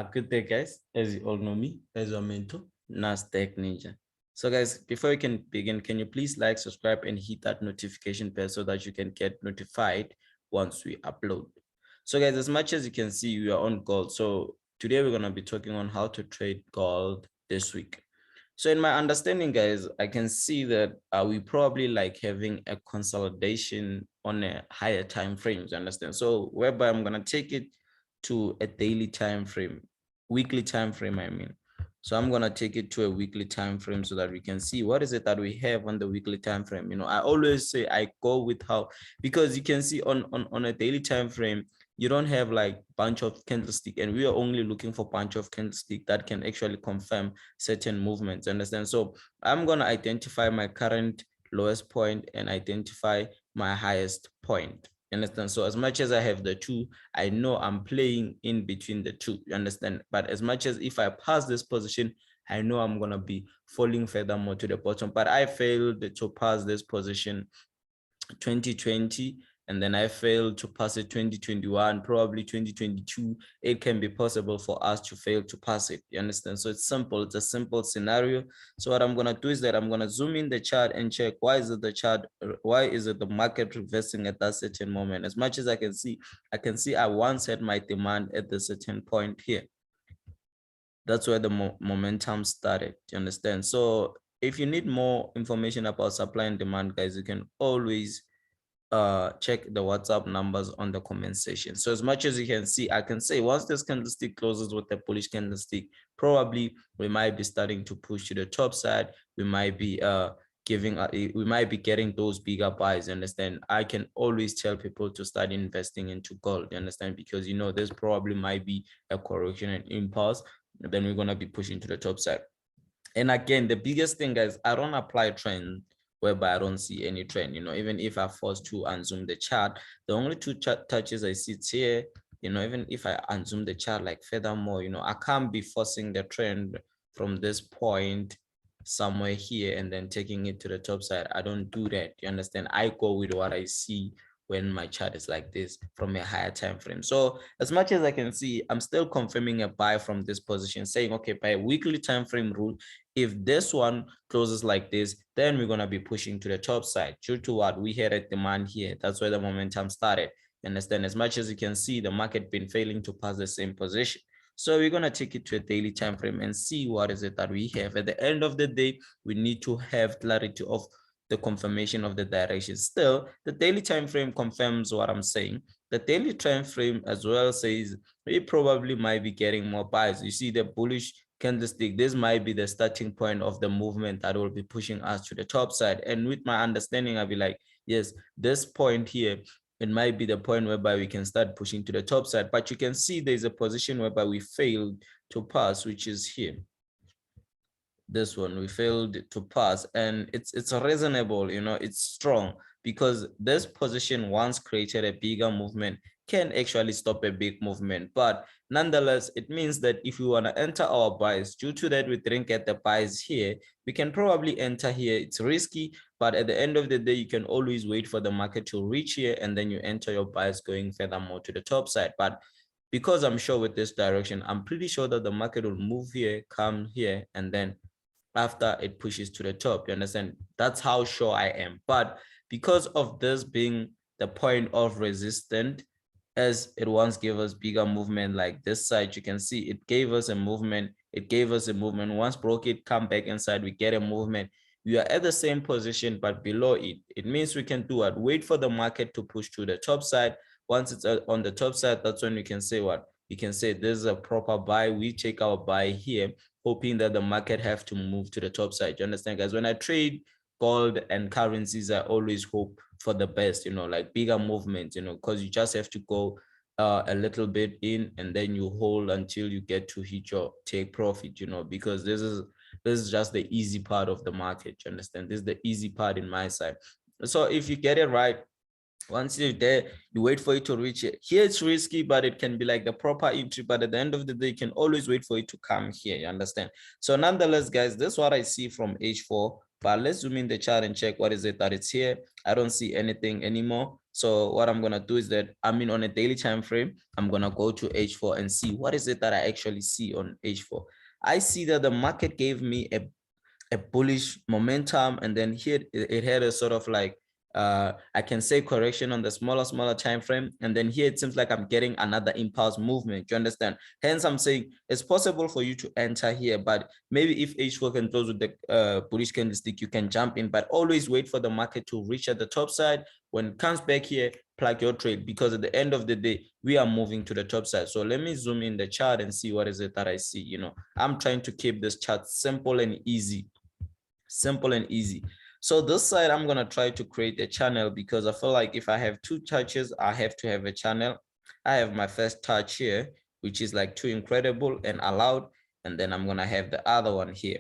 Good day, guys. As you all know me, as your mentor, NASDAQ Ninja. So, guys, before we can begin, can you please like, subscribe, and hit that notification bell so that you can get notified once we upload. So, guys, as much as you can see, we are on gold. So, today we're gonna be talking on how to trade gold this week. So, in my understanding, guys, I can see that we probably like having a consolidation on a higher time frames. You understand? So, whereby I'm gonna take it to a daily time frame, weekly time frame, I mean. So I'm gonna take it to a weekly time frame so that we can see what is it that we have on the weekly time frame. I always say I go with how, because you can see on a daily time frame, you don't have like bunch of candlestick, and we are only looking for bunch of candlestick that can actually confirm certain movements. Understand? So I'm gonna identify my current lowest point and identify my highest point. Understand? So as much as I have the two, I know I'm playing in between the two. You understand? But as much as if I pass this position, I know I'm gonna be falling furthermore to the bottom. But I failed to pass this position 2020, and then I failed to pass it 2021, probably 2022. It can be possible for us to fail to pass it. You understand? So it's simple. It's a simple scenario. So what I'm gonna do is that I'm gonna zoom in the chart and check why is it the market reversing at that certain moment. As much as I can see I once had my demand at the certain point here. That's where the momentum started. You understand? So if you need more information about supply and demand, guys, you can always check the WhatsApp numbers on the comment section. So as much as you can see, I can say once this candlestick closes with the bullish candlestick, probably we might be starting to push to the top side. We might be we might be getting those bigger buys. You understand? I can always tell people to start investing into gold. You understand? Because this probably might be a correction and impulse. Then we're gonna be pushing to the top side. And again, the biggest thing, guys, I don't apply trend whereby I don't see any trend. Even if I force to unzoom the chart, the only two touches I see here, even if I unzoom the chart like furthermore, I can't be forcing the trend from this point somewhere here and then taking it to the top side. I don't do that. You understand? I go with what I see when my chart is like this from a higher time frame. So as much as I can see, I'm still confirming a buy from this position, saying, okay, by a weekly time frame rule, if this one closes like this, then we're going to be pushing to the top side due to what we had a demand here. That's where the momentum started. You understand? As much as you can see, the market been failing to pass the same position. So we're going to take it to a daily time frame and see what is it that we have. At the end of the day, we need to have clarity of the confirmation of the direction. Still, the daily time frame confirms what I'm saying. The daily time frame as well says we probably might be getting more buys. You see the bullish candlestick, this might be the starting point of the movement that will be pushing us to the top side. And with my understanding, I'll be like, yes, this point here, it might be the point whereby we can start pushing to the top side. But you can see there's a position whereby we failed to pass, which is here. This one we failed to pass, and it's reasonable, it's strong, because this position once created a bigger movement can actually stop a big movement. But nonetheless, it means that if we want to enter our buys, due to that we didn't get the buys here, we can probably enter here. It's risky, but at the end of the day, you can always wait for the market to reach here and then you enter your buys going furthermore to the top side. But because I'm sure with this direction, I'm pretty sure that the market will move here, come here, and then after it pushes to the top. You understand? That's how sure I am. But because of this being the point of resistance, as it once gave us bigger movement like this side, you can see it gave us a movement. It gave us a movement. Once broke it, come back inside, we get a movement. We are at the same position, but below it. It means we can do what? Wait for the market to push to the top side. Once it's on the top side, that's when we can say what? We can say this is a proper buy. We take our buy here, hoping that the market have to move to the top side. You understand, guys? When I trade gold and currencies, I always hope for the best, like bigger movements, because you just have to go a little bit in and then you hold until you get to hit your take profit, because this is just the easy part of the market. You understand? This is the easy part in my side. So if you get it right, once you're there, you wait for it to reach it. Here it's risky, but it can be like the proper entry. But at the end of the day, you can always wait for it to come here. You understand? So nonetheless, guys, this is what I see from H4. But let's zoom in the chart and check what is it that it's here. I don't see anything anymore. So what I'm gonna do is that, I mean, on a daily time frame, I'm gonna go to H4 and see what is it that I actually see on H4. I see that the market gave me a bullish momentum, and then here it had a sort of like I can say correction on the smaller time frame, and then here it seems like I'm getting another impulse movement. You understand? Hence I'm saying it's possible for you to enter here, but maybe if H4 can close with the bullish candlestick, you can jump in, but always wait for the market to reach at the top side. When it comes back here, plug your trade, because at the end of the day we are moving to the top side. So let me zoom in the chart and see what is it that I see. You know, I'm trying to keep this chart simple and easy. So this side, I'm going to try to create a channel, because I feel like if I have two touches, I have to have a channel. I have my first touch here, which is like too incredible and allowed. And then I'm going to have the other one here.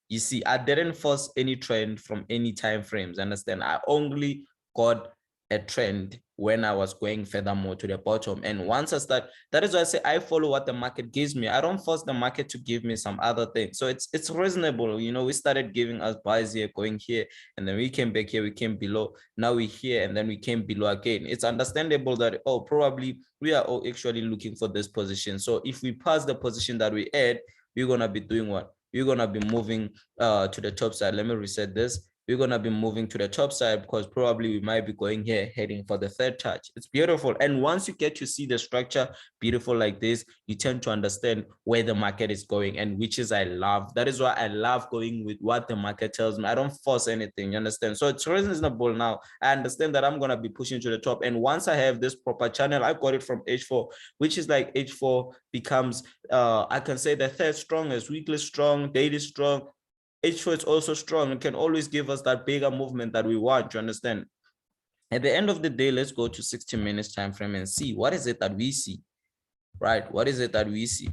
You see, I didn't force any trend from any time frames. Understand? I only got a trend when I was going furthermore to the bottom. And once I start, that is why I say I follow what the market gives me. I don't force the market to give me some other thing. So it's reasonable. You know, we started giving us buys here, going here, and then we came back here, we came below. Now we're here, and then we came below again. It's understandable that, oh, probably we are all actually looking for this position. So if we pass the position that we had, we're going to be doing what? We're going to be moving to the top side. Let me reset this. We're going to be moving to the top side, because probably we might be going here, heading for the third touch. It's beautiful. And once you get to see the structure beautiful like this, you tend to understand where the market is going, and which is I love. That is why I love going with what the market tells me. I don't force anything, you understand? So it's reasonable now. I understand that I'm going to be pushing to the top. And once I have this proper channel, I got it from H4, which is like H4 becomes, I can say the third strongest, weekly strong, daily strong. H4 is also strong. It can always give us that bigger movement that we want. You understand? At the end of the day, let's go to 60 minutes time frame and see what is it that we see, right? What is it that we see?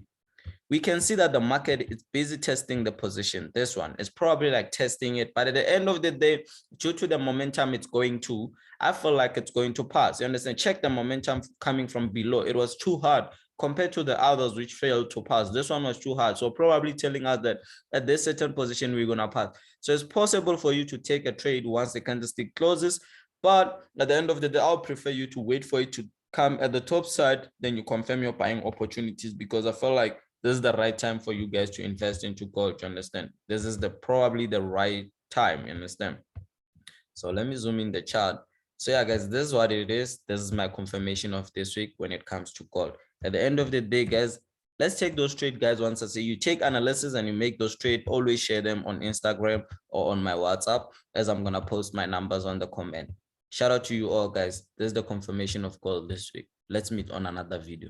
We can see that the market is busy testing the position. This one is probably like testing it, but at the end of the day, due to the momentum it's going to, I feel like it's going to pass. You understand? Check the momentum coming from below. It was too hard compared to the others which failed to pass. This one was too hard. So probably telling us that at this certain position, we're going to pass. So it's possible for you to take a trade once the candlestick closes. But at the end of the day, I'll prefer you to wait for it to come at the top side. Then you confirm your buying opportunities, because I feel like this is the right time for you guys to invest into gold. You understand? This is probably the right time. You understand? So let me zoom in the chart. So yeah, guys, this is what it is. This is my confirmation of this week when it comes to gold. At the end of the day, guys, let's take those trades, guys. Once I say you take analysis and you make those trades, always share them on Instagram or on my WhatsApp, as I'm gonna post my numbers on the comment. Shout out to you all, guys. This is the confirmation of gold this week. Let's meet on another video.